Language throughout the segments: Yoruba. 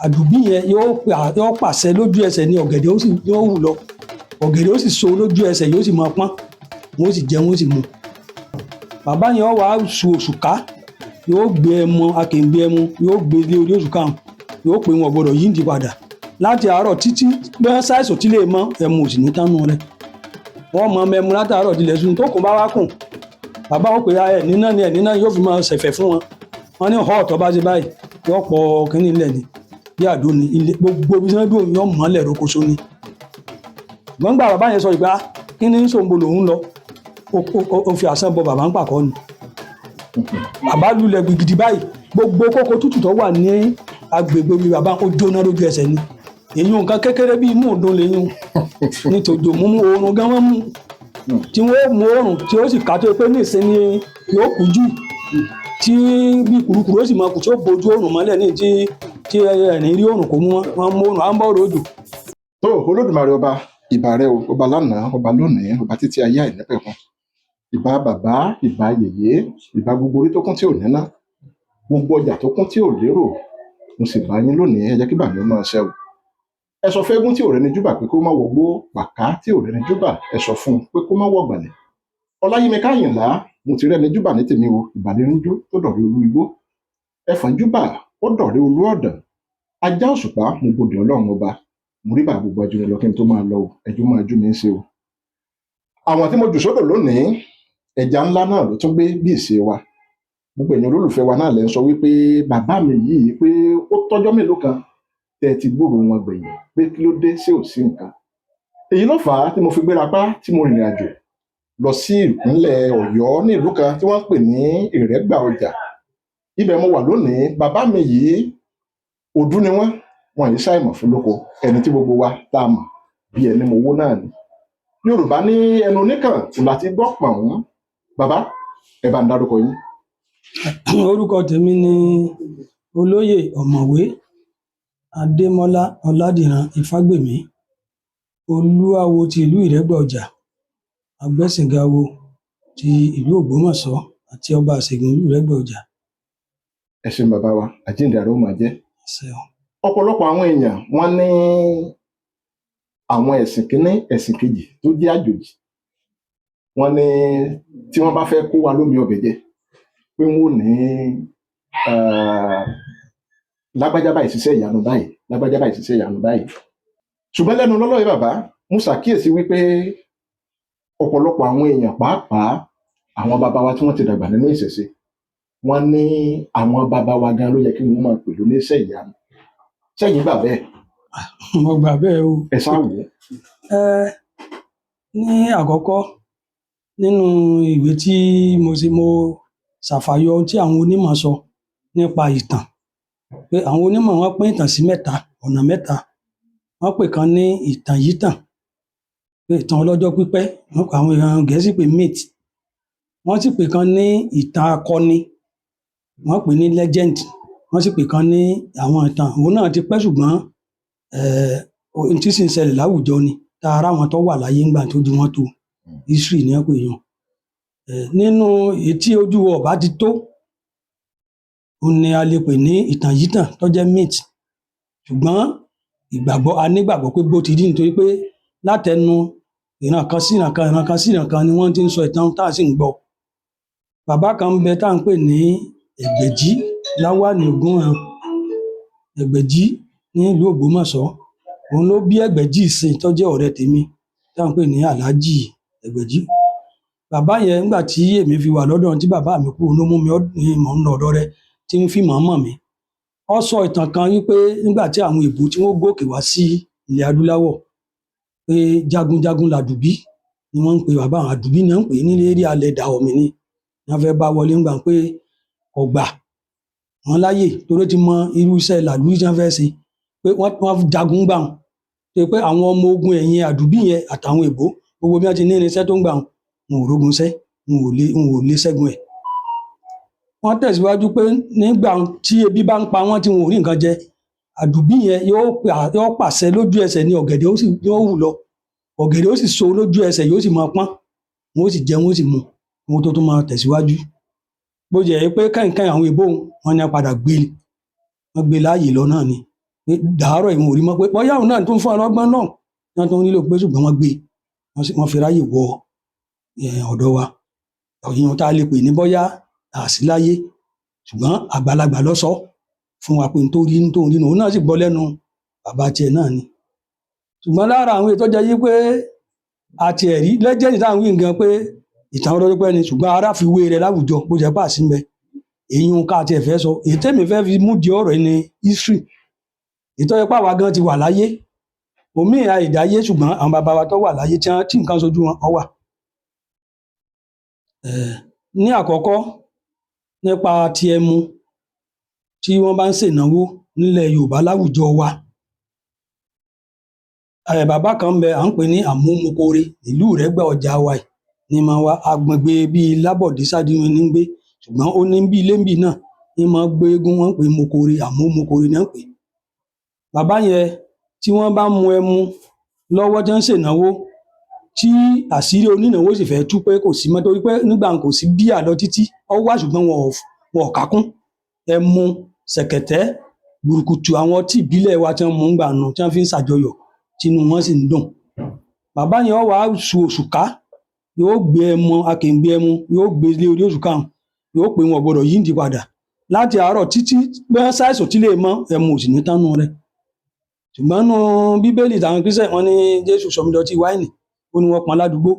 àdùbí yẹn yóò pàṣẹ lójú ẹsẹ̀ ni ọ̀gẹ̀dẹ̀ yóò hù lọ, ọ̀gẹ̀dẹ̀ ó sì so lójú ẹsẹ̀ yóò sì máa pọ́n, wọn ó sì jẹ wọn ó sì mu. Bàbá yẹn ó wá su òṣùká, yóò gbé ẹmu akèǹgbè ẹmu yóò gbé lé orí òṣùká wọn, yóò pè wọn gbọ́dọ̀ yíǹdì padà láti àárọ̀ títí bẹ́ẹ̀ ṣàìsàn tí lè mọ ẹmu òsì ní tánú rẹ̀. Wọ́n mọ ẹmu látàárọ̀ tilẹ̀ sùn tó kùn bá wá kùn, bàbá ó pè ẹ̀ níná yóò fi máa ṣẹ̀fẹ̀ fún wọn. Wọ́n ní ọ̀tọ̀ bá ṣe báyìí yóò pọ̀ kínní ilẹ̀ ni bí àdó ni ilé gbogbo bí wọ́n dùn yóò mọ́lẹ̀ rokoṣo ni. Ṣùgbọ́n gbà bàbá yẹn sọ ìgbà kí ni sòǹbò lòun lọ ó fi àṣà bọ bàbá ń pàkọ́ ni. Bàbá lulẹ̀ gidigidi báyìí gbogbo kókó tútù tó wà ní agbègbè mi bàbá ó jóná lójú ẹsẹ̀ ni. Èyí nǹkan kékeré bíi mú òdun lẹ́yìn ní tòjò mú oorun gan wọ́n mú tí wọ́n mú oorun tí ó sì ká tó pé ní ìsinmi yóò kú jù tí bí kùrukùru ó sì máa kù tí ó bojú oorun mọ́lẹ̀ ní tí ẹ̀rín rí oorun kò mú wọn mú oorun à ń bọ̀ òjò. tó Olódùmarè ọba ìbà rẹ o, ọba lánàá ọba lónìí ọba títí ayé àìnípẹ̀kun, ìbà bàbá ìbà yèyé ìbà gbogbo orí tó kún tí ò níná, gbogbo ọjà tó kún tí ò lérò, mo sì bá yín lónìí ẹ jẹ́ kí bàmí ó máa ṣẹ o. Ẹ sọ fẹ́gún tí ò rẹni júbà pé kó má wọgbó, pàká tí ò rẹni júbà ẹ sọ fún un pé kó má wọ̀gbàlẹ̀. Ọláyími Káyìnlá mo ti rẹni júbà ní tèmi o, ìbàlẹ́rìnjú tó dọ̀rẹ́ olú igbó, ẹfọ̀n júbà ó dọ̀rẹ́ olú ọ̀dàn, ajá òṣùpá mo gbòdì ọlọ́run ọba, mo rí bá gbogbo ẹjọ́ lọ kí n tó máa lọ o, ẹjọ́ máa jú mi ń ṣe o. Àwọn tí mo jù sódò lónìí ẹja ńlá náà ló tún gbé bí ìṣe wa, gbogbo èèyàn olólùfẹ́ wa náà lẹ́ ń sọ wípé bàbá mi yìí pé ó tọ́jọ́ mélòó kan tẹ́ ẹ ti gbúrò wọn gbẹ̀yìn pé kí ló dé sí ò sí nǹkan. Èyí ló fà á tí mo fi gbéra pa tí mo rìnrìn àjò lọ sí ìpínlẹ̀ Ọ̀yọ́ ní ìlú kan tí wọ́n ń pè ní Ìrẹ́gbà Ọjà. Ibẹ̀ mo wà lónìí. Bàbá mi yìí òdú ni wọ́n yìí ṣàìmọ̀ fún lóko, ẹni tí gbogbo wa tá a mọ̀ bí ẹni mo wó náà ni. Yorùbá ní ẹnu oníkàn láti gbọ́ pọ̀n wọ́n. Bàbá ẹ bá ń dárúkọ yín. Orúkọ tèmi ni olóyè ọ̀mọ̀wé Adémọ́lá Ọládìran Ifágbèmí, olúawo ti ìlú Ìrẹ́gbà Ọjà, agbẹ́sìngáwo ti ìlú Ògbómọ̀ṣọ́ àti ọba àṣègùn ìlú Ìrẹ́gbà Ọjà. Ẹ ṣeun bàbá wa, àjíǹde àrò máa jẹ́. Ṣeun. Ọ̀pọ̀lọpọ̀ àwọn èèyàn wọ́n ní àwọn ẹ̀sìn kínní ẹ̀sìn kejì tó jẹ́ àjòjì, wọ́n ní tí wọ́n bá fẹ́ kó wa lómi ọbẹ̀ jẹ pé wọ́n ò ní lágbájá báyìí ṣiṣẹ́ ìyanu báyìí, lágbájá báyìí ṣiṣẹ́ ìyanu báyìí. Ṣùgbọ́n lẹ́nu lọ́lọ́ yìí bàbá mo ṣàkíyèsí wípé ọ̀pọ̀lọpọ̀ àwọn èèyàn pàápàá àwọn bàbá wa tí wọ́n ti dàgbà nínú ìṣẹ̀ṣe, wọ́n ní àwọn bàbá wa gan ló yẹ kí wọ́n máa pè lóníṣẹ́ ìyanu. Sẹ́yìn gbà bẹ́ẹ̀? Mo gbà bẹ́ẹ̀ o. Ẹ sáà wò ó. Ní àkọ́kọ́ nínú ìwé tí mo ṣàfàyọ ohun tí àwọn onímọ̀ sọ nípa ìtàn, pé àwọn onímọ̀ wọ́n pín ìtàn sí mẹ́ta, ọ̀nà mẹ́ta. Wọ́n pè kan ní ìtàn yítàn, pé ìtàn ọlọ́jọ́ pípẹ́, àwọn èèyàn Gẹ̀ẹ́sì pè myth. Wọ́n sì pè kan ní ìtàn akọni, wọ́n pè ní legend. Wọ́n sì pè kan ní àwọn ìtàn òun náà ti pẹ́ ṣùgbọ́n ohun tí sì ń ṣẹlẹ̀ láwùjọ ni tá a rá wọn tó wà láyé ńgbà tó ju wọn tó, history ní wọ́n pè yàn. Nínú èyí tí ojú ọba ti tó òun ni a lè pè ní ìtàn yítàn tó jẹ́ myth, ṣùgbọ́n a nígbàgbọ́ pé bó ti rí nítorí pé látẹnu ìran kan sí ìran kan, ìran kan sí ìran kan ni wọ́n ti ń sọ ìtàn tá a sì ń gbọ́. Bàbá kan ń bẹ tá à ń pè ní Ẹgbẹ̀jí Láwálì Ògúnran Ẹgbẹ̀jí ní ìlú Ògbómọ̀ṣọ́, òun ló bí Ẹgbẹ̀jí ìsìn tó jẹ́ ọ̀rẹ́ tèmi tá à ń pè ní Àlájì Ẹgbẹ̀jí. Bàbá yẹn nígbà tí èmi fi wà lọ́dọ̀ tí bàbá mi kú ló mú mi mọ̀ ń lọ ọ̀dọ̀ rẹ̀ tí ń fi mọ̀ mí. Ó sọ ìtàn kan wípé nígbà tí àwọn èbó tí wọ́n gòkè wá sí ilẹ̀ adúláwọ̀ pé jagunjagun làdùbí ni wọ́n ń pe bàbá àwọn àdùbí ni wọ́n ń pè ní lérí alẹ́ Dàọ̀mì ni wọ́n fẹ́ bá wọlé ńgbà pé ọgbà wọn láyè torí ti mọ irú iṣẹ́ làlúrí tí wọ́n fẹ́ ṣe pé wọ́n jagun gbà wọn pé àwọn ọmọ ogun ẹ̀yìn àdùbí yẹn àtàwọn èbó gbogbo bí wọ́n ti ní irinṣẹ́ tó ń gbà wọn ò rógun ṣẹ́, wọn ò lè ṣẹ́gun ẹ̀. Wọ́n tẹ̀síwájú pé nígbà tí ebi bá ń pa wọ́n tí wọn ò rí nǹkan jẹ, àdùbí yẹn yóò pàṣẹ lójú ẹsẹ̀ ní ọ̀gẹ̀dẹ̀ yóò hù lọ, ọ̀gẹ̀dẹ̀ ó sì so lójú ẹsẹ̀ yóò sì máa pọ́n, wọn ó sì jẹ wọn ó sì mu wọn tó tún máa tẹ̀síwájú. Bó jẹ́ pé kẹ́hìnkẹ́hìn àwọn èbó wọn ni a padà gbé láàyè lọ náà ni pé dàárọ̀ ìwọ̀n ò rí mọ́ pé bóyá òun náà tó ń fún ọlọ́gbọ́n náà wọ́n tó ń nílò pé ṣùgbọ́n wọ́n gbé wọ́n fi ráyè wọ ọ̀dọ̀ wa ìyẹn tá a lè pè ní bóyá àsìláyé ṣùgbọ́n àgbàlagbà ló sọ fún wa pé nítorí òun náà sì gbọ́ lẹ́nu bàbá tiẹ̀ náà ni ṣùgbọ́n lára àwọn ètò jẹ́ yí pé àti ẹ̀rí lẹ́jẹ̀ndì táwọn wí nǹkan pé ìtàn ọlọ́dún pẹ́ ni ṣùgbọ́n ara fi wé rẹ̀ láwùjọ bó jẹ́ pàṣẹ mbẹ èyí ń ká àti ẹ̀fẹ́ sọ èyí tẹ́mi fẹ́ fi mú di ọ̀rọ̀ ní history ìtọ́jú pàwọ́ gan ti wà láyé omi àìdáyé ṣùgbọ́n àwọn bàbá wa tó wà láyé tí nǹkan sojú wọn wà. Ní àkọ́kọ́ nípa ti ẹmu tí wọ́n bá ń ṣènáwó nílẹ̀ Yorùbá láwùjọ wa bàbá kan bẹ à ń pè ní àmúmukore ìlú Ìrẹ́gbẹ́ ọjà wa ní máa wá agbègbè bíi Lábọ̀dé Sádíwọ̀n ní gbé ṣùgbọ́n ó ní bí ilé ń bì náà ní máa gbé eégún wọn ń pè mokore àmúmukore ní à ń pè. Bàbá yẹn tí wọ́n bá mu ẹmu lọ́wọ́ tí wọ́n ń ṣènáwó tí àṣírí onínáwó sì fẹ́ tú pé kò sí mọ́ torí pé nígbà kò sí bíà lọ títí ọ wá ṣùgbọ́n wọn ò kákún ẹmu ṣẹ̀kẹ̀tẹ́ burúkutu àwọn ọtí ìbílẹ̀ wa tí wọ́n mú ń gbà nù tí wọ́n fi ń ṣàjọyọ̀ tínú wọn sì ń dùn. Bàbá yẹn ó wá su òṣùká yóò gbé ẹmu akèǹgbé ẹmu yóò gbé lé orí òṣùká hàn yóò pé wọn gbọ́dọ̀ yíǹdì padà láti àárọ̀ títí bẹ́ẹ̀ ṣàìsàn tí lè mọ́ ẹmu ò sì ní tánú rẹ̀. Ṣùgbọ́n nínú Bíbélì táwọn Kírísítẹ́nì wọ́n ní Jésù sọmidọ̀tí wáìnì ó ní wọ́n pọn ládùúgbò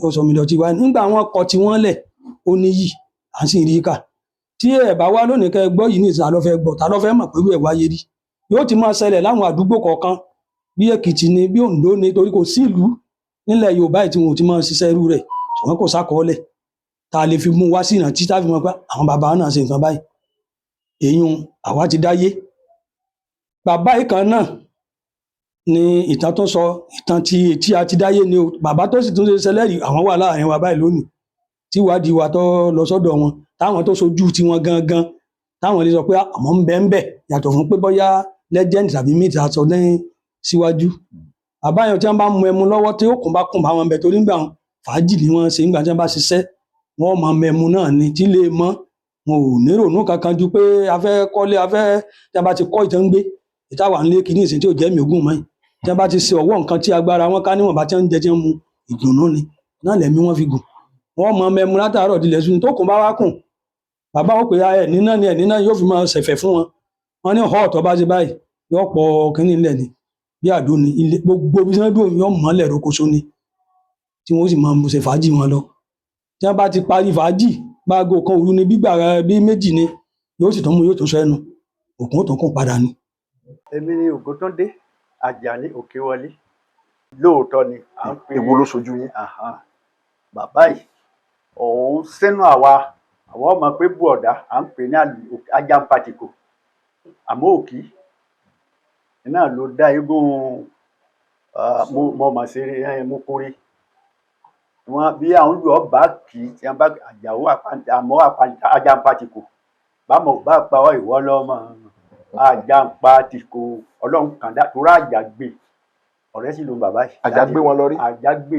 ó sọmidọ̀tí wáìnì nígbà wọn kọ tí wọ́n lẹ̀ ó níyì à ń sì rí kà tí ẹ bá wá lónìí kẹ́ gbọ́ yìí ní ìta ló fẹ́ gbọ́ ta ló fẹ́ mọ̀ pé ẹ̀ wáyé rí yóò ti máa ṣẹlẹ̀ láwọn àdúgbò kọ̀ọ̀kan bí Èkìtì ni bí Oǹdó ni torí kò sí ìlú nílẹ̀ Yorùbá tí wọn ò ti máa ṣiṣẹ́ irú rẹ̀ ṣùgbọ́n kò sákọọ́lẹ̀ tá a lè fi mú wá sí ìrántí tá a fi mọ̀ pé àwọn bàbá náà ṣe nǹkan báyìí èyún àwa ti dáyé. Bàbá yìí kan náà ni ìtàn tó sọ ìtàn tí a ti dáyé ni o bàbá tó sì tún ṣe ṣẹlẹ́rìí àwọn wà láàrin wa báyìí lónìí tí ìwádìí wa tó lọ sọ́dọ̀ wọn táwọn tó sojú tiwọn gangan táwọn lè sọ pé àmọ́ ń bẹ yàtọ̀ fún pé bóyá legend tàbí myth àtọ lẹ́yìn síwájú. Àbáyọ tí wọ́n bá mu ẹmu lọ́wọ́ tí ó kùn bá wọn bẹ torí nígbà fàájì ni wọ́n ṣe nígbà tí wọ́n bá ṣiṣẹ́ wọ́n máa mẹmu náà ni tí lè mọ́ wọn ò níròónú kankan ju pé a fẹ́ kọ́lé a fẹ́ tí wọ́n bá ti kọ́ ìtàn gbé ìtawà ńlé kìíní ìsìn tí ò jẹ́ mi ògùn mọ́ tí wọ́n bá ti ṣe ọwọ́ nǹkan tí agbára wọn ká níwọ̀n bá tí wọ́n jẹ tí wọ́n mu ìdùnnú ni náà lẹ̀mí wọn fi gùn wọ́n máa mẹmu látàárọ̀ dilẹ̀ sùn tó kùn bá wá kùn bàbá wọn pè ẹ̀ nínà yóò fi máa ṣẹ̀fẹ̀ fún wọn wọn ní ọ̀tọ̀ bá ṣe báyìí yóò pọ̀ kínní ilẹ̀ ni bí àdó ni ilé gbogbo bí wọ́n dùn yóò mọ́lẹ̀ rokoṣo ni tí wọ́n sì máa ṣe fàájì wọn lọ tí wọ́n bá ti parí fàájì gbáago kan òru ni gbígbà bí méjì ni yóò sì tún mú yóò tún sọ ẹnu òkun ó tún kún padà ni. Èmi ni Ògúntúndé Àjàní Òkèwọlé lóòótọ́ ni à ń pè èwo ló ṣojú yín. bàbá yìí òun sínú àwọn ọmọ pé bùọ̀dá à ń pè ní Ajámpatìkò àmọ́ òkì náà ló dá eégún mọ̀mọ̀sẹ̀rẹ̀ mokore wọn bí àwọn olùdó ọba kì í tí wọn bá àjàwó àmọ́ Ajámpatìkò bámọ̀ bá pa ọ́ ìwọ lọ́mọ Ajámpatìkò ọlọ́run kan dá torá àjàgbé ọ̀rẹ́ sì ló ń bàbá yìí. àjàgbé wọn lọ rí. àjàgbé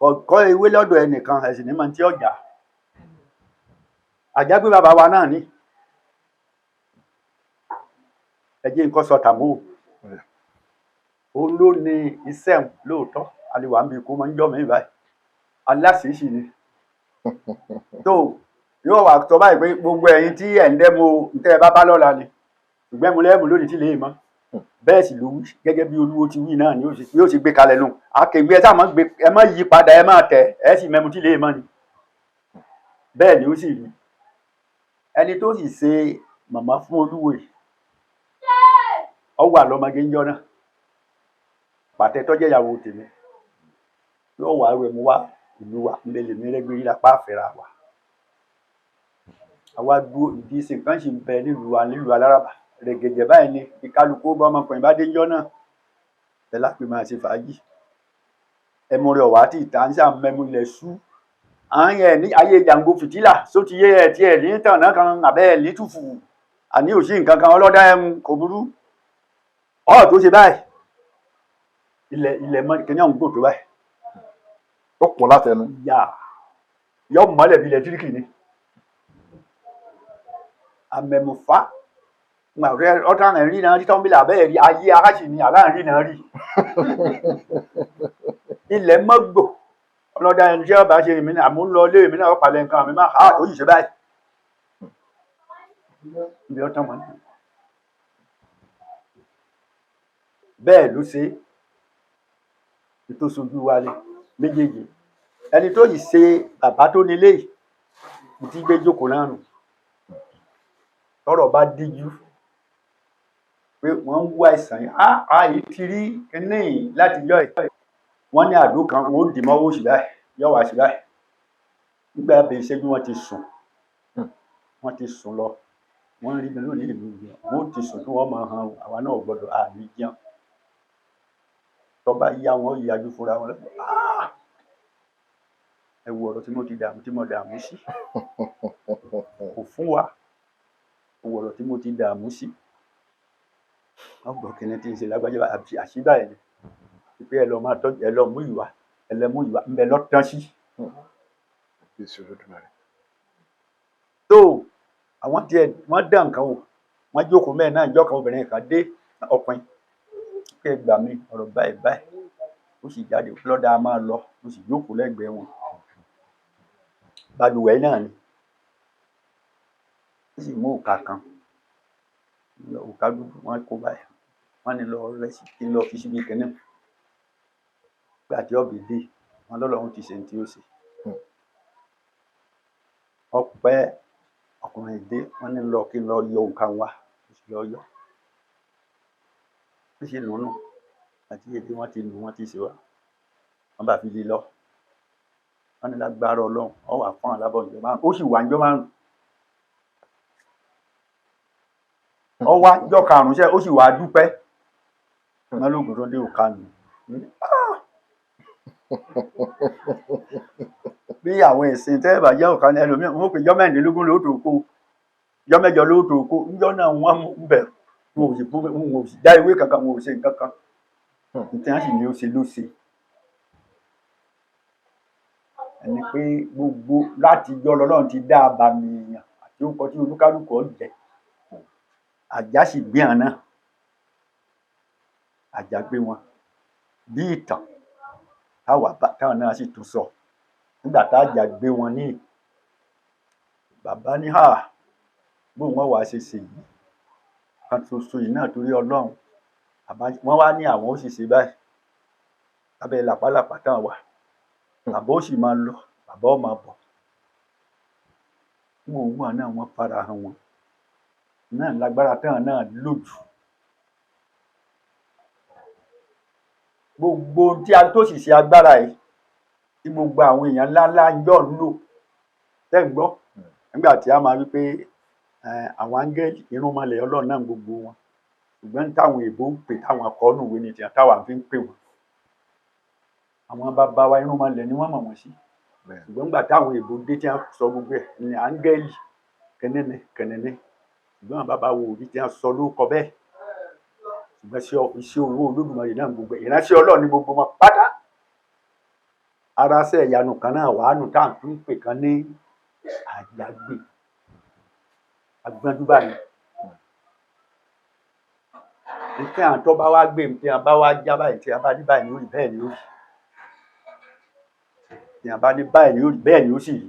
ọkọ ewé lọ́dọ̀ ẹnìkan ẹ̀sìn ní mọ̀ tí ọjà àjàgbé bàbá wa náà ní ẹjẹ nǹkan sọ tàmú òun ló ní iṣẹ́ lóòótọ́ àlewà ń bí ikú máa ń jọ́ mi báyìí aláṣìíṣì ni tó yóò wà tọ́ báyìí pé gbogbo ẹ̀yin tí ẹ̀ ń dẹ́mu ntẹ́ ẹ bá bá lọ́la ni ṣùgbọ́n mo lẹ́mu lónìí tí lè mọ́ bẹ́ẹ̀ sì ló wí gẹ́gẹ́ bí olúwo ti wí náà ni yóò sì gbé kalẹ̀ nù akègbè ẹ sáà ẹ má yí padà ẹ má tẹ̀ ẹ sì mẹ́mu tí lè mọ́ ni bẹ́ẹ̀ ni ó sì rí ẹni tó sì ṣe màmá fún olúwo yìí ọwọ́ àlọ́mọge ń jọ náà pàtẹ tọ́jẹ́ ìyàwó tèmi yóò wá rẹ̀ mú wá ìlú wa ńlẹ̀ mi rẹ́gbẹ́ yìí lápá àfẹ́ra wa àwa dúró ìdí ìsìn kan sì ń bẹ nílùú alárabà rẹ̀gẹ̀dẹ̀ báyìí ni ìkálukú bá ọmọkùnrin bá dé ń jọ náà ẹ lápè máa ṣe fàájì ẹmu rẹ̀ ọ̀wá tí ìta ń sàmẹ́mu ilẹ̀ sú àwọn yẹn ní ayé jàǹgbó fìtílà sóti yé ẹ̀ tí ẹ̀ ní tàn náà kan àbẹ́ ẹ̀ ní tùfù àní òsì nǹkan kan ọlọ́dá ẹmu kò burú ọ̀rọ̀ tó ṣe báyìí ilẹ̀ mọ́ kẹ́ni àwọn gbòòtò báyìí ó pọ̀ látẹnu. yọ mọ́lẹ̀ bí ilẹ̀ tíríkì ni amẹ̀mùfá ọ̀tá rẹ̀ rí náà rí tán bí làbẹ́ rí ayé aráṣì ni aláàrin náà rí ilẹ̀ mọ́gbò ọlọ́dà ẹni tí ọba ṣe èmi náà mú lọ lé èmi náà palẹ̀ nǹkan mi máa hà tó yìí ṣe báyìí ibi ọ̀tán wọn bẹ́ẹ̀ ló ṣe tó sojú wálé méjèèjì ẹni tó yìí ṣe bàbá tó nílé yìí tí gbé jókòó náà nù tọ́rọ̀ bá díjú pé wọ́n ń wá ìsàn yìí ààyè ti rí kíní láti yọ ẹ̀ wọ́n ní àdó kan wọ́n ó dì mọ́ owó sí báyìí yọ̀ wá sí báyìí nígbà bẹ́ẹ̀ ìṣẹ́jú wọ́n ti sùn lọ wọ́n rí mi lónìí ìlú yẹn wọ́n ti sùn kí wọ́n máa han àwa náà gbọ́dọ̀ àní jẹun tó bá yá wọn yájú fúnra wọn lẹ́kọ̀ọ́ ẹ wo ọ̀rọ̀ tí mo dààmú sí kò fún wa ẹ wo ọ̀rọ̀ tí mo ti dààmú sí wọ́n gbọ́ kíní tí ń ṣe lágbájá àṣìbá ẹ̀ ni pé ẹ lọ máa tọ́jú ẹ lọ mú ìwà ń bẹ lọ́tàn sí. tó àwọn tiẹ̀ wọ́n dá nǹkan wò wọ́n jókòó mẹ́rin náà ìjọ kan obìnrin kan dé ọkùnrin pé ẹ gbà mí ọ̀rọ̀ báyìí ó sì jáde lọ́dà máa lọ ó sì jókòó lẹ́gbẹ̀ẹ́ wọn balùwẹ̀ náà ni ó sì mú òkà kan òkà dúdú wọn kó báyìí wọn ní lọ rẹ sí kí n lọ fi síbi kẹ́nẹ́ gbà tí ọ̀bì dé wọn lọ́lọ́run ti ṣe ní tí ó ṣe ọpẹ́ ọkùnrin dé wọn ní lọ kí n lọ yọ òkà wa ó sì lọ yọ ó sì nùnú àti èdè wọn ti nù wọn ti ṣe wá wọn bá fi lè lọ wọn ní lágbára Ọlọ́run ọ wà fún alábọ̀ ìjọba márùn ó sì wà ìjọba márùn ọ wá jọ karùnún ṣe ó sì wà dúpẹ́ wọn lóògùn tó dé òkà nù bí àwọn ìsìn tẹ́ ẹ̀ bá jẹ́ òkà ní ẹlòmíràn wọn ò pè jọ́ mẹ́rìnlélógún lóòótọ́ kó jọ́ mẹ́jọ lóòótọ́ kó níjọ́ náà wọ́n mú bẹ̀ wọn ò sì dá ìwé kankan wọn ò ṣe nǹkan kan nítorí wọn sì ní ó ṣe ló ṣe ẹni pé gbogbo láti yọ lọ́lọ́run ti dá abàmì èèyàn àti orúkọ tí olúkálùkù ọ̀jẹ̀ àjà sì gbé hàn náà àjà gbé wọn bí ìtàn táwọn náà sì tún sọ nígbà tá àjà gbé wọn ní bàbá ní bóun wọn wàá ṣe yìí kan ṣoṣo yìí náà torí Ọlọ́run wọ́n wá ní àwọn ó sì ṣe báyìí lábẹ́ làpálàpá táwọn wà bàbá ó sì máa lọ bàbá ó máa bọ̀ wọn ò wọ́n náà wọ́n fara hàn wọn náà lágbára táwọn náà lòjù gbogbo tí a tó sì ṣe agbára yìí tí gbogbo àwọn èèyàn ńláńlá yọ̀ ń lò tẹ́ ń gbọ́ nígbà tí a máa wí pé àwọn áńgẹ́lì irúnmọlẹ̀ Ọlọ́run náà gbogbo wọn ṣùgbọ́n táwọn èèbó ń pè táwọn akọ́nù ìwé ni tiwọn táwa fi ń pè wọ́n àwọn bàbá wa irúnmọlẹ̀ ni wọ́n mọ̀ wọ́n sí ṣùgbọ́n nígbà táwọn èèbó dé tí wọ́n sọ gbogbo ẹ̀ ní áńgẹ́lì kẹ́nẹ́nẹ́ ṣùgbọ́n bàbá wo òbí tí wọ́n sọ lórúkọ bẹ́ẹ̀ ṣùgbọ́n iṣẹ́ owó Olódùmarè náà gbogbo ẹ̀ ìránṣẹ́ Ọlọ́run ní gbogbo wọn pátá ara ṣe ìyanu kan náà wàánu tá à ń tún pè kan ní àjàgbé agbọ́njú báyìí nǹkan àtọ́ bá wá gbé tí a bá wá já báyìí tí a bá ní báyìí ní orí bẹ́ẹ̀ ni ó rí tí a bá ní báyìí ní orí bẹ́ẹ̀ ni ó sì rí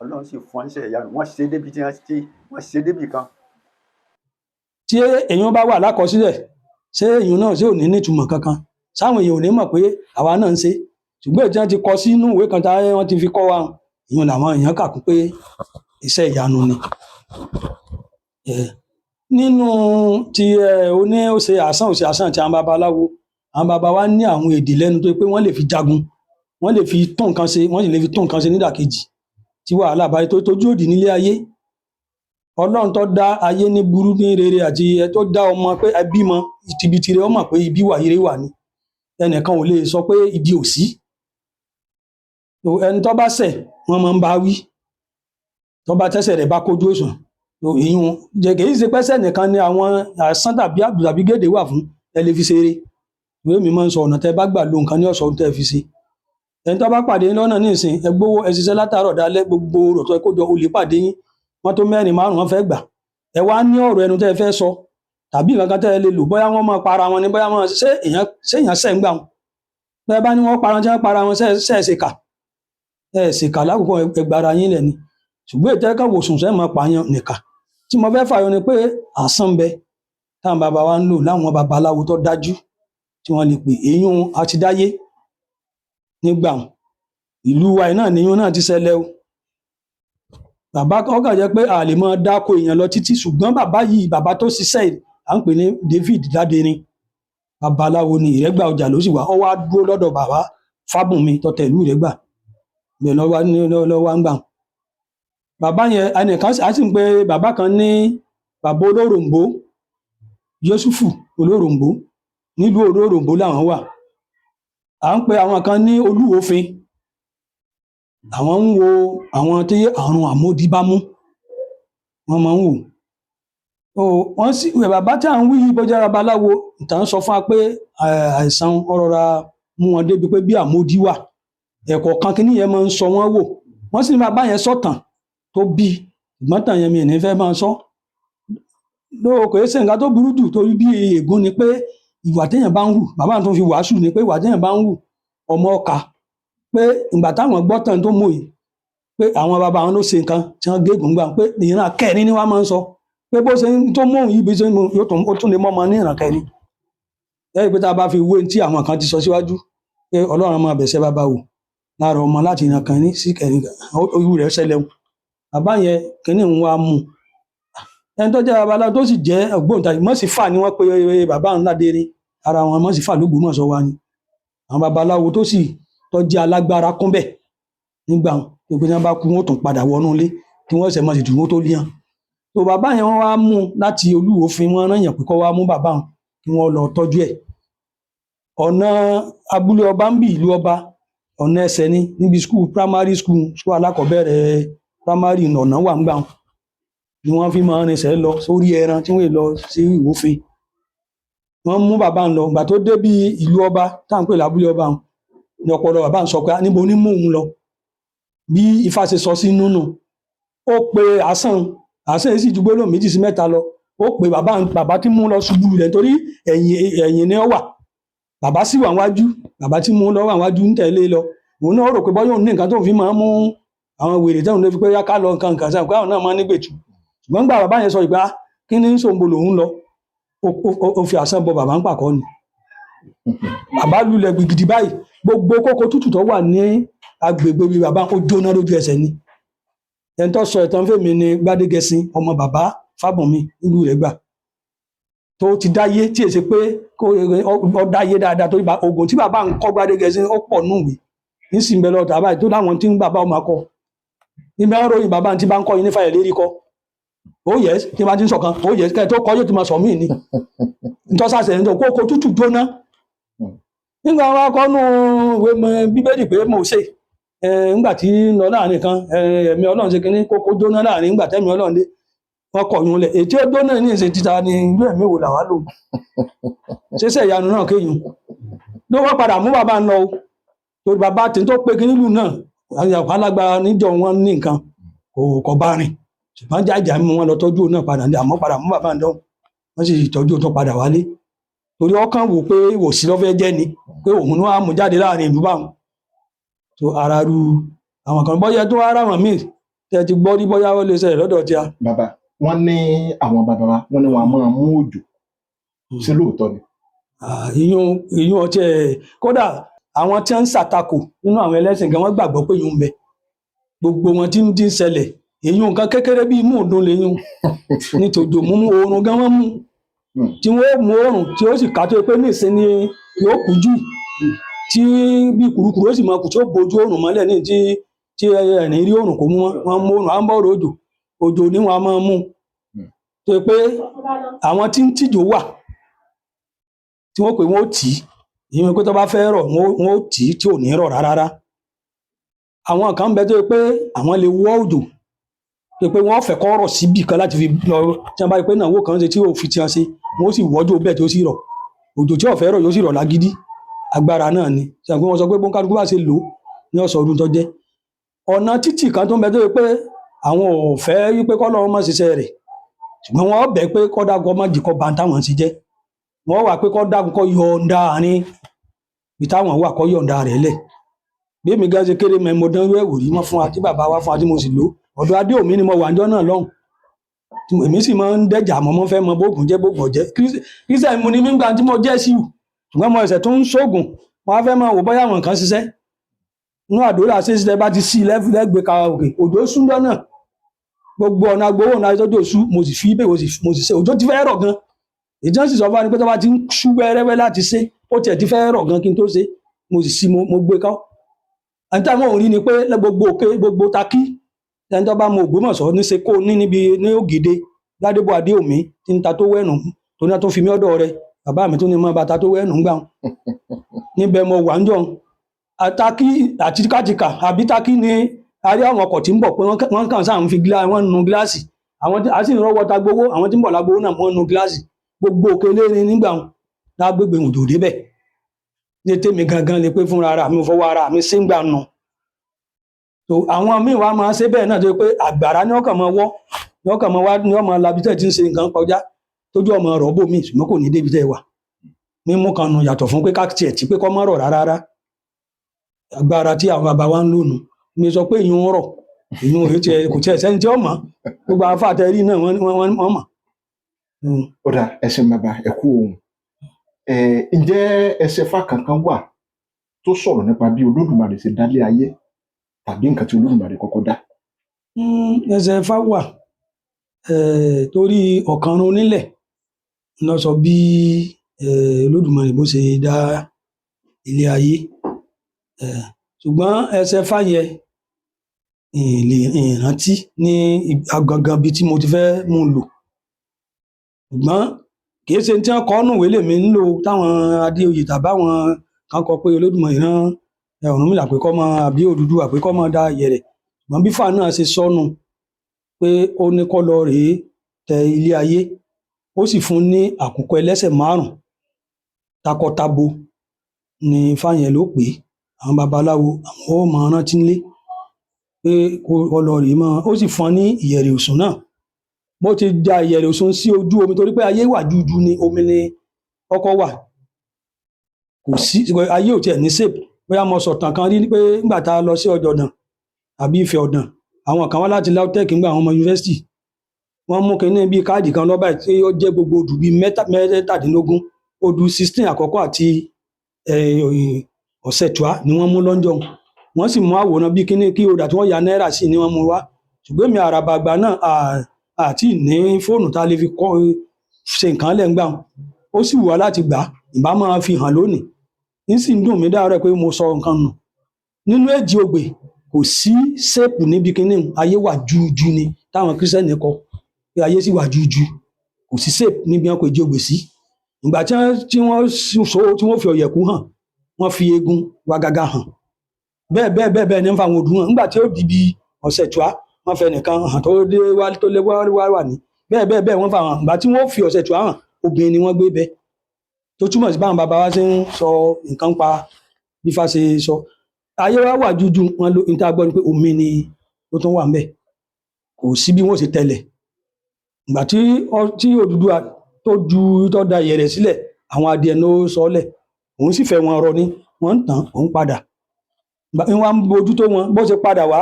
Ọlọ́run sì fún iṣẹ́ ìyanu wọ́n ṣe débi tí wọ́n ṣe débi kan. tí èèyàn bá wà lákọsílẹ̀ ṣé èèyàn náà ṣé ò ní nítumọ̀ kankan sáwọn èèyàn ò ní mọ̀ pé àwa náà ń ṣe ṣùgbọ́n èyí tí wọ́n ti kọ sínú ìwé kan tí wọ́n ti fi kọ́ wa èèyàn làwọn èèyàn kà kún pé iṣẹ́ ìyanu ni. nínú ti oní òṣè àsán tí àwọn babaláwo àwọn baba wa ní àwọn èdè lẹ́nu tó pé wọ́n lè fi jagun wọ́n lè fi tún nǹkan ṣe wọ́n sì lè fi tún nǹkan ṣe nídàkejì tí wàhálà bá tó tójú òdì nílé ayé Ọlọ́run tó dá ayé ní burú ní rere àti tó dá ọmọ pé ẹbímọ ìtìbìtìrẹ ọmọ pé ibi wà ire wà ní ẹnìkan ò lè sọ pé ibi ò sí ẹni tó bá ṣẹ̀ wọ́n máa ń bá wí tó bá tẹ́ṣẹ̀ rẹ̀ bá kójú òṣùwọ̀n èyí jẹ́ kì í ṣe pẹ́sẹ̀ nìkan ni àwọn àsán tàbí gèdè wà fún ẹ lè fi ṣeré ìwé mi máa ń sọ ọ̀nà tẹ́ bá gbà lo nǹkan ní ọ̀sọ̀ tẹ́ fi ṣe ẹni tó bá pàdé lọ́nà ní ìsìn ẹ gbówó ẹ ṣiṣẹ́ látàárọ̀ dalẹ́ gbogbo rọ̀tọ́ kó jọ olè pàdé yín wọ́n tó 4-5 wọ́n fẹ́ gbà ẹ wá ní ọ̀rọ̀ ẹnu tẹ́ ẹ fẹ́ sọ tàbí nǹkan kan tẹ́ ẹ lè lò bóyá wọ́n máa para wọn ni bóyá wọ́n ṣé èèyàn ṣẹ̀ ń gbà wọn bẹ́ẹ̀ bá ní wọ́n para wọn tí wọ́n para wọn ṣe é ṣèkà ẹ ṣèkà lákòókò ẹgbàra yín lẹ̀ ni ṣùgbọ́n ètò ẹ̀ka wòsùn ṣe máa pààyàn nìkà tí mo fẹ́ fààyàn ni pé àsán ń bẹ táwọn bàbá wa ń lò láwọn babaláwo tó dájú tí wọ́n lè pè èyún àtidáyé nígbà ìlú wa náà nìyún náà ti ṣẹlẹ̀ o bàbá ọkàn jẹ́ pé a lè máa dáko èèyàn lọ títí ṣùgbọ́n bàbá yìí bàbá tó ṣiṣẹ́ à ń pè ní David Ládẹrin babaláwo ni Ìrẹ́gbà ọjà ló sì wà ó wá dúró lọ́dọ̀ bàbá Fábùnmi tọ̀tẹ̀ ìlú Ìrẹ́gbà bẹ́ẹ̀ lọ́wọ́ ń gbà bàbá yẹn ẹnìkan á sì ń pe bàbá kan ní bàbá Olóròǹbó Yúsúfù Olóròǹbó nílùú Olóròǹbó làwọn wà à ń pe àwọn kan ní Olúwòfin àwọn ń wo àwọn tí àrùn àmódi bá mú wọn máa ń wò wọn sì bàbá tí à ń wí bójá babaláwo ìtàn sọ fún wa pé àìsàn ọrọra mú wọn débi pé bí àmódi wà ẹ̀kọ́ kan kí nìyẹn máa ń sọ wọn wò wọn sì ní bàbá yẹn sọ̀tàn tó bí ìgbọ́n tàn yẹn mi ò ní fẹ́ máa sọ lóòkè ṣe nǹkan tó burú jù torí bí ègún ni pé ìwà téèyàn bá ń hù bàbá tó fi wàásù ni pé ìwà téèyàn bá ń hù ọmọ ọkà pé ìgbà táwọn gbọ́ tàn tó mú yìí pé àwọn bàbá wọn ló ṣe nǹkan tí wọ́n gé gbòǹgbà pé ìran kẹrin ni wọ́n máa ń sọ pé bó ṣe tó mú yìí bí ó tún lè mọ́ ọmọ ní ìran kẹrin lẹ́yìn pé tá a bá fi wé tí àwọn kan ti sọ síwájú pé Ọlọ́run máa bẹ̀ṣẹ̀ bàbá wò lára ọmọ láti ìran kan ní sí kẹrin irú rẹ̀ ṣẹlẹ̀ bàbá yẹn kìíní ń wá mú ẹni tó jẹ́ babaláwo tó sì jẹ́ ògbóǹtarì Mọ́sífà ni wọ́n pe bàbá Ládẹrin ara wọn Mọ́sífà l'Ógbómọ̀ṣọ́ wa ni àwọn babaláwo tó sì tó jẹ́ alágbára kúnbẹ̀ nígbà wọn pé tí wọ́n bá kú wọn tún padà wọnú ilé tí wọ́n ṣẹ̀ mọ́ sí dùn tó líyàn tó bàbá yẹn wọ́n wá mú láti Olúwòfin wọ́n rán yàn pé kó wá mú bàbá wọn kí wọ́n lọ tọ́jú ẹ̀ ọ̀nà abúlé ọba ń bì ìlú ọba ọ̀nà ẹsẹ̀ ni níbi primary school alákọ̀ọ́bẹ̀rẹ̀ primary ọ̀nà wà ń gbà wọn ni wọ́n fi máa ń rinṣẹ́ lọ sórí ẹran tí wọ́n lọ sí Ìwòfin wọ́n mú bàbá ń lọ ìgbà tó dé bí ìlú ọba táwọn pè lábúlé ọba wọn ní ọpọlọ bàbá ń sọ pé níbo ní mò ń lọ bí Ifá ṣe sọ sí nínú ó pe àsán yìí sì ju gbólóhùn 2 sí 3 lọ ó pe bàbá tí mú lọ ṣubú rẹ̀ torí ẹ̀yìn ni ó wà bàbá sì wà wájú bàbá tí mú lọ wà wájú ń tẹ̀lé lọ òun náà rò pé bọ́yọ̀ ní nǹkan tó fi máa ń mú àwọn wèrè tẹ́hùn ló fi pé yá ká lọ nǹkan sáà pé àwọn náà máa ń nígbètù ṣùgbọ́n gbà bàbá yẹn sọ ìgbà kí ní sòǹbò lòun lọ ó fi àsán bọ bàbá ń pàkọ́ ni bàbá lulẹ̀ gbìgìdì báyìí gbogbo kókó tútù tó wà ní agbègbè bíi bàbá ó jóná lójú ẹsẹ̀ ni ẹni tó sọ ìtàn fèmí ni Gbádégẹṣin ọmọ bàbá Fábùnmi nílùú Ìrẹ́gbà tó ti dáyé tí èsì pé ó dáyé dáadáa torí oògùn tí bàbá ń kọ́ Gbádégẹṣin ó pọ̀ núwèé nísìnyí bẹ́ẹ̀ lọ́ta báyìí tó láwọn tí ń bàbá ọmọ akọ níbi àwọn ròyìn bàbá tí bá ń kọ́ yín ní fàyẹ̀ lérí kọ́ ó yẹ tí bá ti ń sọ̀kan ó yẹ kẹ́ tó kọ́ yóò ti máa sọ míì ni ntọ́sàṣẹ̀ ní kókó tútù jóná nígbà wọn kọ́ nù ìwé Bíbélì pé mo ṣe nígbà tí ń lọ láàrin kan ẹ̀mí Ọlọ́run ṣe kínní kókó jóná láàrin nígbà tẹ́mi Ọlọ́run dé wọn kọ̀ yún lẹ̀ ètí ó jóná ní ìṣe títa ni ìlú ẹ̀mí wò làwa lò ṣẹṣẹ ìyanu náà kéyìn ló wọ́n padà mú bàbá ń lọ o torí bàbá tí tó pé kí nílùú náà àyàwó alágbára níjọ wọn ní nǹkan kò bá rìn ṣùgbọ́n jájà mú wọn lọ tọ́jú náà padà ní àmọ́ padà mú bàbá ń dán wọ́n sì tọ́jú tó padà wálé torí ọkàn wò pé ìwòsí lọ́fẹ́ jẹ́ ni pé òun ní wàá mú jáde láàrin ìlú báwọn tó ara ru àwọn kan bọ́yá tó ara wọn míì tẹ́ ti gbọ́ rí bọ́yá ó lè ṣẹlẹ̀ lọ́dọ̀ tí a. bàbá wọn ní àwọn bàbá wa wọn ní wọn máa mú òjò sí lóòótọ́ ni. ìyún ọtí ẹ kódà àwọn tí wọn ń ṣàtakò nínú àwọn ẹlẹ́sìn gan wọn gbàgbọ́ pé yún ń bẹ gbogbo wọn tí ń dín ṣẹlẹ̀ èyí nǹkan kékeré bíi mú òdun lè yún ní tòjò mú oorun gan wọn mú tí wọn ó mú oorun tí ó sì ká tó pé nísìn ni yóò kú jù tí bí kùrukùru ó sì máa kù tí ó bojú oorun mọ́lẹ̀ ní tí ẹni rí oorun kò mú wọn mú oorun à ń bọ̀ òjò ní wọn a máa mú tó pé àwọn tí ń tìjò wà tí wọn pè wọn ó tì í ìyẹn pé tó bá fẹ́ rọ̀ wọn ó tì í tí ò ní rọ̀ rárá àwọn kan bẹ tó pé àwọn lè wọ́ òjò pé wọ́n fẹ́ kọ́ rọ̀ síbì kan láti fi lọ tí wọ́n bá rí pé náwó kan ṣe tí ò fi ti hàn ṣe wọ́n sì wọ́jọ́ bẹ́ẹ̀ tó sì rọ̀ òjò tí ò fẹ́ rọ̀ yóò sì rọ̀ lágídí agbára náà ni ṣàgbé wọn sọ pé bóńkálukú bá ṣe lò ní ọ̀sọ̀ ọdún tó jẹ́ ọ̀nà títì kan tó ń bẹ tó pé àwọn ò fẹ́ wípé kọ́ lọ́wọ́ mọ̀ ṣiṣẹ́ rẹ̀ ṣùgbọ́n wọ́n bẹ̀ pé kó dákun má jẹ́ kó ba táwọn ti jẹ́ wọ́n wà pé kó dákun kó yọ̀ǹda àárín ibi táwọn wà kó yọ̀ǹda rẹ̀ lẹ̀ bí èmi gan ṣe kéré mọ́ mo dán irú ẹ̀wò rí mọ́ fún wa tí bàbá wa fún wa tí mo sì lò ọ̀dọ̀ Adéòmí ni mo wà níjọ́ náà lọ́hùn èmi sì máa ń dẹ́jà mọ́ fẹ́ mọ bóògùn jẹ́ bóògùn ọ̀jẹ́ kírísítẹ̀ mo ní nígbà tí mo jẹ́ sí ṣùgbọ́n mo ẹ̀sẹ̀ tó ń ṣoògùn wọn á fẹ́ máa wò bóyá àwọn nǹkan ṣiṣẹ́ inú àdúrà ṣe bá ti sí lẹ́gbẹ̀ẹ́ ka òkè òjò súndọ́ náà gbogbo ọ̀nà agbowó ọ̀nà àjọjọ́ òṣù mo sì fi ibẹ̀ mo sì ṣe òjò ti fẹ́ rọ̀ gan ìjọ sì sọ fún wa ni pé tó bá ti ń ṣú wẹ́rẹ́wẹ́ láti ṣe ó tiẹ̀ ti fẹ́ rọ̀ gan kí n tó ṣe mo sì sí mo gbé ká àti táwọn òun rí ni pé gbogbo òkè gbogbo Takí ẹni tó bá mọ Ògbómọ̀ṣọ́ ní ṣe kó ní Ògèdè Gbádébọ̀ Adéòmí tí ń ta tó wẹ̀nù tó ní tó fi mí ọ̀dọ̀ rẹ̀ bàbá mi tó ní mọ́ bàtà tó wẹ̀nù gbà níbẹ̀ mo wà ń jọ Takí àti kàtìkà àbí Takí ni a rí àwọn ọkọ̀ tí ń bọ̀ pé wọ́n kàn sáà ń fi wọ́n nu gíláàsì àwọn tí a sì ń rọ́wọ́ ta gbowó àwọn tí ń bọ̀ lágbowó náà wọ́n nu gíláàsì gbogbo òkè lérin nígbà wọn lágbègbè òjò débẹ̀ ní tèmi gangan lè pé fúnra ara mi fọwọ́ ara mi sí ń gbà nù so àwọn míì wá máa ṣe bẹ́ẹ̀ náà tó pé àgbàrá ní ọkàn máa wọ́ ní ọkàn máa wá ní ọmọ labitẹ́ tí ń ṣe nǹkan kọjá tójú ọmọ rọ̀ bò míì ṣùgbọ́n kò ní débi tẹ́ wà mímú kan nu yàtọ̀ fún pé káàkiri ẹ̀ tí pé kọ́ mọ́ rọ̀ rárá agbára tí àwọn bàbá wa ń lò nù mi sọ pé ìyún rọ̀ ìyún rẹ̀ tiẹ̀ kò tiẹ̀ sẹ́ni tí ó mọ̀ gbogbo àwọn fàtẹ́rì náà wọ́n mọ̀. ó dà ẹsẹ̀ bàbá ẹ kú ohun ǹjẹ́ ẹsẹ̀ fà kankan wà tó sọ̀rọ̀ nípa bí Olódùmarè ṣe dálé ayé tàbí nǹkan tí Olódùmarè kọ́kọ́ dá. ẹsẹ̀ fà wà torí ọ̀kanrun onílẹ̀ lọ sọ bí Olódùmarè bó ṣe dá ilé ayé ṣùgbọ́n ẹsẹ̀ fà yẹ ìrántí ní agangan bíi tí mo ti fẹ́ mú un lò ṣùgbọ́n kì í ṣe tí wọ́n kọ́ nù wélé mi ń lò táwọn Adéoyè tàbáwọn kan kọ pé Olódùmarè rán Ọ̀rúnmìlà pé kọ́ mọ àbí Odùduwà pé kọ́ mọ dá Ìyẹ̀rẹ̀ ṣùgbọ́n bí Ifá náà ṣe sọnù pé ó ní kọ́ lọ rèé tẹ ilé ayé ó sì fún ní àkùkọ ẹlẹ́sẹ̀ 5 takọtabo ní Ifá yẹn ló pè àwọn babaláwo àwọn ó mọ rántí nílé pé kọ́ lọ rèé mọ́ ó sì fún ní Ìyẹ̀rẹ̀ Òṣùn náà bó ti da Ìyẹ̀rẹ̀ Òṣùn sí ojú omi torí pé ayé wà jújú ni omi ni ọkọ̀ wà kò sí ayé ò tiẹ̀ ní sèp bóyá mo sọ̀tàn kan rí pé nígbà tá a lọ sí Ọ̀jọ̀dàn àbí Ifẹ̀ Ọ̀dàn àwọn kan wá láti LAUTECH nígbà àwọn ọmọ yunifásitì wọ́n mú kinní bíi káàdì kan lọ́ba tí ó jẹ́ gbogbo odù bíi 17 odù 16 àkọ́kọ́ àti Ọ̀sẹ̀tùá ni wọ́n mú lọ́njọ́ wọ́n sì mú àwòrán bíi kinní kí odà tí wọ́n ya náírà sí ni wọ́n mú wá ṣùgbọ́n èmi àràbàgbà náà àti ní fóònù tá a lè fi ṣe nǹkan lẹ́ngbà ó sì wù wá láti gbà ìbá máa fi hàn lónìí ń sì ń dùn mí dáárẹ̀ pé mo sọ nǹkan nù nínú Èjì Ògbè kò sí ṣépù níbi kinní ayé wà jújú ni táwọn kírísítẹ́nì kọ pé ayé sì wà jújú kò sí ṣépù níbi wọn kò Èjì Ògbè sí ìgbà tí wọ́n fi ọ̀yẹ̀kú hàn wọ́n fi eegun wagaga hàn bẹ́ẹ̀ ní ń fa àwọn odù hàn nígbà tí ó di bí Ọ̀sẹ̀tùá wọ́n fẹ́ nìkan hàn tó lé wá ní bẹ́ẹ̀ wọ́n fa hàn ìgbà tí wọ́n fi Ọ̀sẹ̀tùá hàn obìnrin ni wọ́n gbé bẹ́ẹ̀ tó túmọ̀ sí báwọn bàbá wa ṣe ń sọ nǹkan pa bí Ifá ṣe sọ ayé wa wà jújú wọn ló ní tá a gbọ́ ni pé omi ni ó tún wà ńbẹ̀ kò sí bí wọ́n ṣe tẹ̀lẹ̀ ìgbà tí Odùduwà tó da Ìyẹ̀rẹ̀ sílẹ̀ àwọn adìẹ ló sọlẹ̀ òun sì fẹ́ wọn rọ ni wọ́n ń tàn òun padà wọ́n ń bójú tó wọn bó ṣe padà wá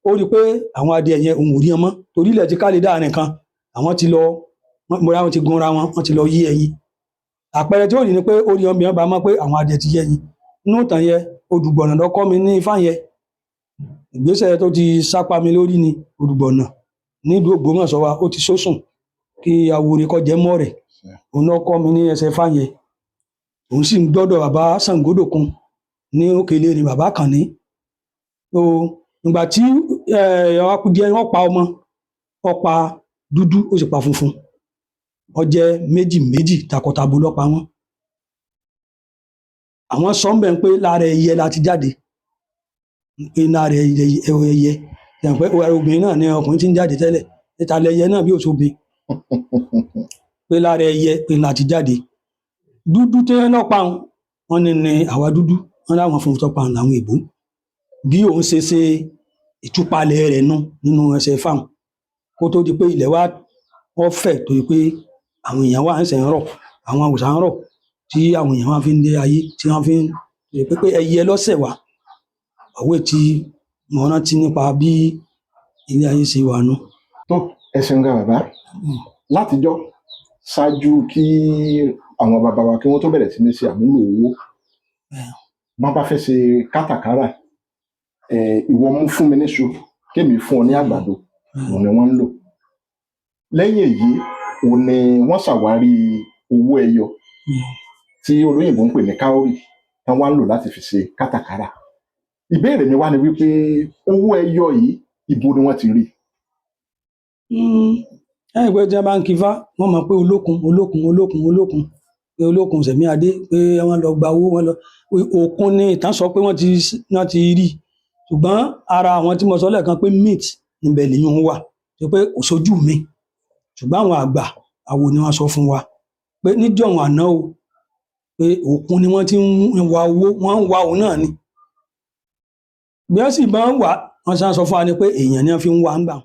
ó rí i pé àwọn adìẹ yẹn òun ò rí wọn mọ́ torí ilẹ̀ ti kálẹ̀ dáa nìkan àwọn ti lọ mọ́ra wọn ti gunra wọn ti lọ yí ẹyin àpẹẹrẹ tí ó rí ni pé ó rí ọmọ ìyẹn bá mọ̀ pé àwọn adìẹ ti yẹyin inú ìtàn yẹn Odùgbọ̀nà ló kọ́ mi ní Ifá yẹn ìgbésẹ̀ tó ti sápá mi lórí ni Odùgbọ̀nà nílùú Ògbómọ̀ṣọ́ wa ó ti sósùn kí Àwórì kó jẹ́ mọ́ rẹ̀ òun ló kọ́ mi ní ẹsẹ̀ Ifá yẹn òun sì ń gbọ́dọ̀ bàbá Ṣàngódòkun ní Òkèlè ni bàbá kan ní ìgbà tí wọ́n pa ọmọ ọ̀pá dúdú ó sì pa funfun ó jẹ́ méjì takọtabo ló pa wọ́n àwọn sọ ń bẹ̀ ń pé lára ẹyẹ láti jáde pé lára ẹyẹ pé obìnrin náà ni ọkùnrin tí ń jáde tẹ́lẹ̀ níta lẹyẹ náà bí òṣòbe pé lára ẹyẹ pé láti jáde dúdú tí wọ́n pa wọn ní àwa dúdú wọn láwọn fún tọpa làwọn èbó bí òun ṣe ìtúpalẹ̀ rẹ̀ nínú ẹsẹ̀ fáwọn kó tó di pé ilẹ̀ wa wọ́n fẹ̀ tó yẹ pé àwọn èèyàn wà ń sẹ̀ ń rọ̀ àwọn àwòsàn ń rọ̀ tí àwọn èèyàn wá fi ń dé ayé tí wọ́n fi ń pé ẹyẹ lọ́sẹ̀ wá ọ̀wé tí mo rántí nípa bí ilé ayé ṣe wà nù. tó ẹ ṣeun gan bàbá látijọ́ ṣáájú kí àwọn bàbá wa kí wọ́n tó bẹ̀rẹ̀ sí ní ṣe àmúlò owó wọ́n bá fẹ́ ṣe kátàkárà ìwọ mú fún mi níṣu kémi fún ọ ní àgbàdo òun ni wọ́n ń lò. lẹ́yìn èyí òun ni wọ́n ṣàwárí owó ẹyọ tí olóyìnbó ń pè ní káórì tán wá ń lò láti fi ṣe kátàkárà. ìbéèrè mi wá ni wípé owó ẹyọ yìí ibo ni wọ́n ti rí? ẹ̀yìn pé tí wọ́n bá ń kifá wọ́n mọ̀ pé pé olókun Sẹ̀mí Adé pé wọ́n lọ gba owó wọn lọ òkun ni ìtàn sọ pé wọ́n ti rí ṣùgbọ́n ara àwọn tí mo sọ lẹ́ẹ̀kan pé mint níbẹ̀ lèyìn wà tó pé kò sójú mi ṣùgbọ́n àwọn àgbà àwo ni wọ́n sọ fún wa pé níjọ̀hún àná o pé òkun ni wọ́n ti ń wa owó wọ́n ń wa òun náà ni bí wọ́n sì bá ń wà wọ́n sá sọ fún wa ni pé èèyàn ni wọ́n fi ń wá ń gbà.